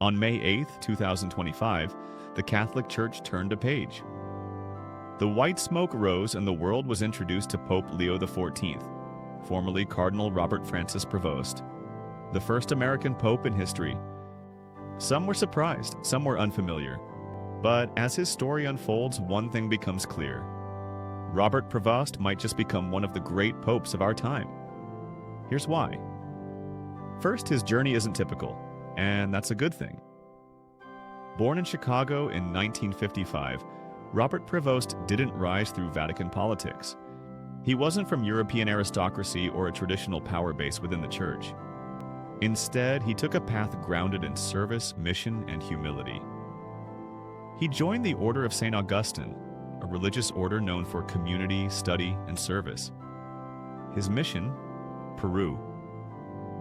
On May 8, 2025, the Catholic Church turned a page. The white smoke rose and the world was introduced to Pope Leo XIV, formerly Cardinal Robert Francis Prevost, the first American pope in history. Some were surprised, some were unfamiliar. But as his story unfolds, one thing becomes clear. Robert Prevost might just become one of the great popes of our time. Here's why. First, his journey isn't typical, and that's a good thing. Born in Chicago in 1955, Robert Prevost didn't rise through Vatican politics. He wasn't from European aristocracy or a traditional power base within the church. Instead, he took a path grounded in service, mission, and humility. He joined the Order of St. Augustine, a religious order known for community, study, and service. His mission? Peru.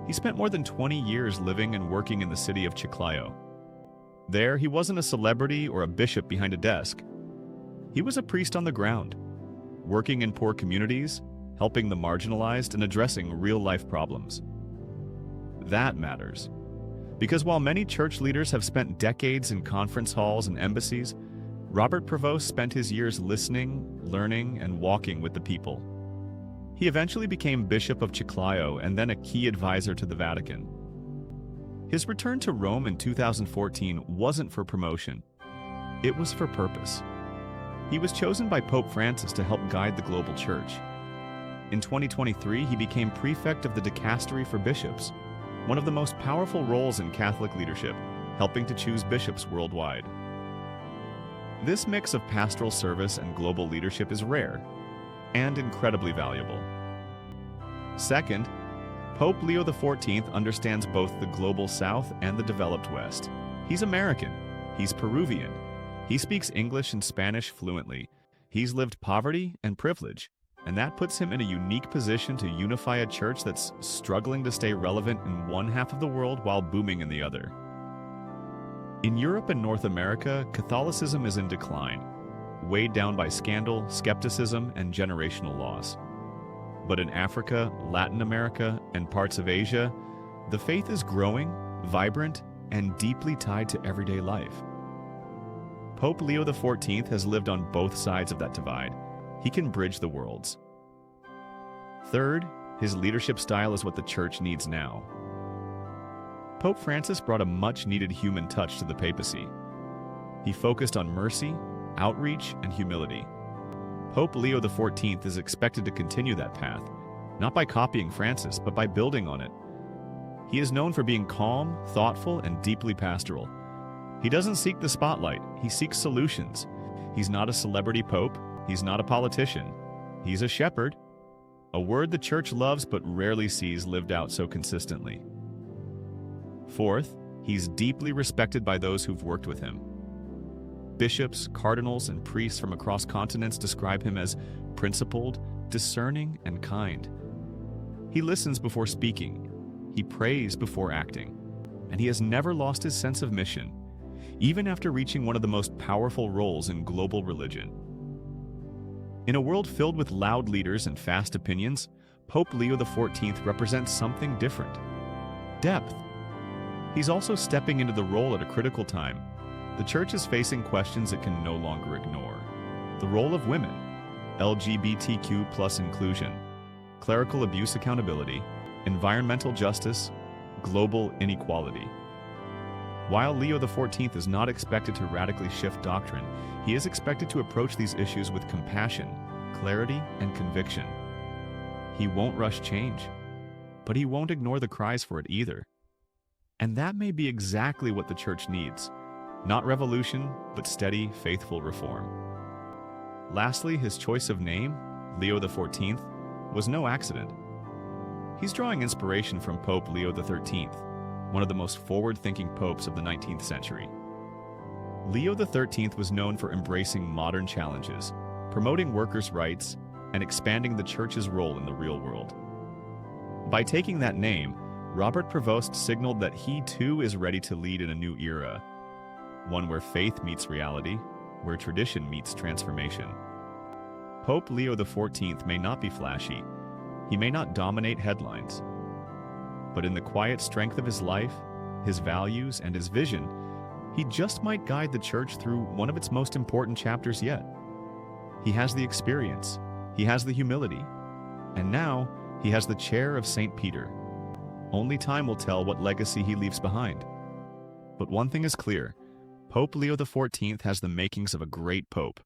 He spent more than 20 years living and working in the city of Chiclayo. There, he wasn't a celebrity or a bishop behind a desk. He was a priest on the ground, working in poor communities, helping the marginalized, and addressing real-life problems. That matters. Because while many church leaders have spent decades in conference halls and embassies, Robert Prevost spent his years listening, learning, and walking with the people. He eventually became Bishop of Chiclayo and then a key advisor to the Vatican. His return to Rome in 2014 wasn't for promotion. It was for purpose. He was chosen by Pope Francis to help guide the global church. In 2023, he became prefect of the dicastery for bishops, one of the most powerful roles in Catholic leadership, helping to choose bishops worldwide. This mix of pastoral service and global leadership is rare and incredibly valuable. Second, Pope Leo XIV understands both the global South and the developed West. He's American. He's Peruvian. He speaks English and Spanish fluently. He's lived poverty and privilege, and that puts him in a unique position to unify a church that's struggling to stay relevant in one half of the world while booming in the other. In Europe and North America, Catholicism is in decline, weighed down by scandal, skepticism, and generational loss. But in Africa, Latin America, and parts of Asia, the faith is growing, vibrant, and deeply tied to everyday life. Pope Leo XIV has lived on both sides of that divide. He can bridge the worlds. Third, his leadership style is what the church needs now. Pope Francis brought a much-needed human touch to the papacy. He focused on mercy, outreach, and humility. Pope Leo XIV is expected to continue that path, not by copying Francis, but by building on it. He is known for being calm, thoughtful, and deeply pastoral. He doesn't seek the spotlight, he seeks solutions. He's not a celebrity pope, he's not a politician. He's a shepherd, a word the church loves but rarely sees lived out so consistently. Fourth, he's deeply respected by those who've worked with him. Bishops, cardinals, and priests from across continents describe him as principled, discerning, and kind. He listens before speaking, he prays before acting, and he has never lost his sense of mission, even after reaching one of the most powerful roles in global religion. In a world filled with loud leaders and fast opinions, Pope Leo XIV represents something different: depth. He's also stepping into the role at a critical time. The church is facing questions it can no longer ignore. The role of women, LGBTQ+ inclusion, clerical abuse accountability, environmental justice, global inequality. While Leo XIV is not expected to radically shift doctrine, he is expected to approach these issues with compassion, clarity, and conviction. He won't rush change, but he won't ignore the cries for it either. And that may be exactly what the church needs. Not revolution, but steady, faithful reform. Lastly, his choice of name, Leo XIV, was no accident. He's drawing inspiration from Pope Leo XIII, one of the most forward-thinking popes of the 19th century. Leo XIII was known for embracing modern challenges, promoting workers' rights, and expanding the church's role in the real world. By taking that name, Robert Prevost signaled that he too is ready to lead in a new era, one where faith meets reality, where tradition meets transformation. Pope Leo XIV may not be flashy, he may not dominate headlines, but in the quiet strength of his life, his values, and his vision, he just might guide the Church through one of its most important chapters yet. He has the experience, he has the humility, and now he has the chair of St. Peter. Only time will tell what legacy he leaves behind. But one thing is clear: Pope Leo XIV has the makings of a great pope.